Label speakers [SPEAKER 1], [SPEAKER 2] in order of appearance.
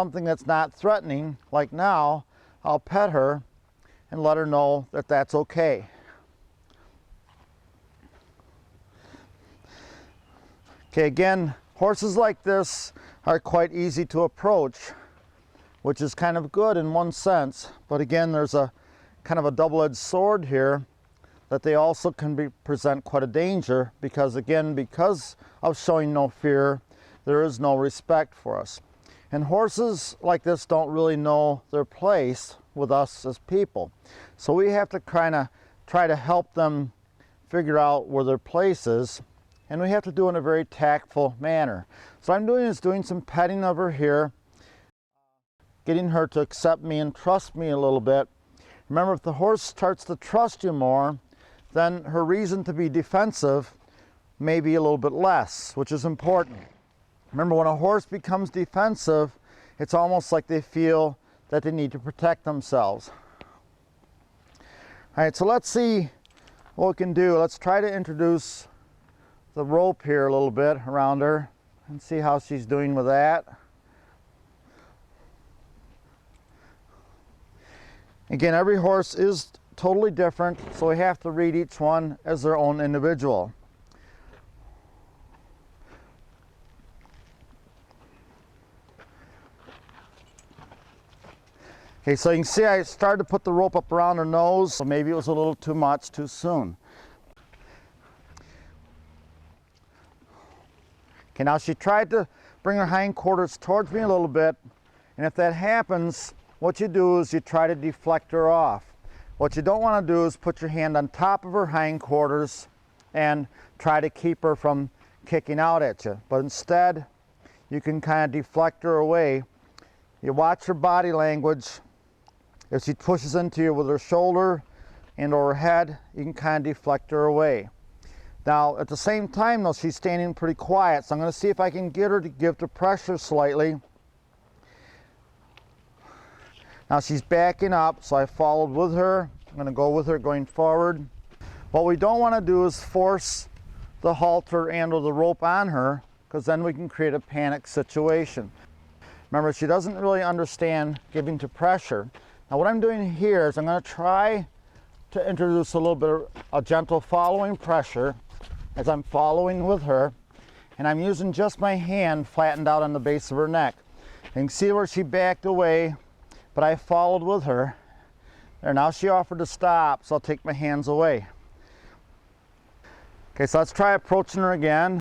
[SPEAKER 1] something that's not threatening, like now, I'll pet her and let her know that that's okay. Okay, again, horses like this are quite easy to approach, which is kind of good in one sense, but again, there's a kind of a double-edged sword here, that they also can present quite a danger, because again, because of showing no fear, there is no respect for us. And horses like this don't really know their place with us as people. So we have to kind of try to help them figure out where their place is, and we have to do it in a very tactful manner. So I'm doing some petting of her here, getting her to accept me and trust me a little bit. Remember, if the horse starts to trust you more, then her reason to be defensive may be a little bit less, which is important. Remember, when a horse becomes defensive, it's almost like they feel that they need to protect themselves. All right, so let's see what we can do. Let's try to introduce the rope here a little bit around her and see how she's doing with that. Again, every horse is totally different, so we have to read each one as their own individual. Okay, so you can see I started to put the rope up around her nose, so maybe it was a little too much too soon. Okay, now she tried to bring her hindquarters towards me a little bit, and if that happens, what you do is you try to deflect her off. What you don't want to do is put your hand on top of her hindquarters and try to keep her from kicking out at you. But instead, you can kind of deflect her away. You watch her body language. If she pushes into you with her shoulder and or her head, you can kind of deflect her away. Now, at the same time, though, she's standing pretty quiet, so I'm going to see if I can get her to give the pressure slightly. Now she's backing up, so I followed with her. I'm going to go with her going forward. What we don't want to do is force the halter and or the rope on her, because then we can create a panic situation. Remember, she doesn't really understand giving to pressure. Now what I'm doing here is I'm going to try to introduce a little bit of a gentle following pressure as I'm following with her, and I'm using just my hand flattened out on the base of her neck. You can see where she backed away, but I followed with her. There, now she offered to stop, so I'll take my hands away. Okay, so let's try approaching her again.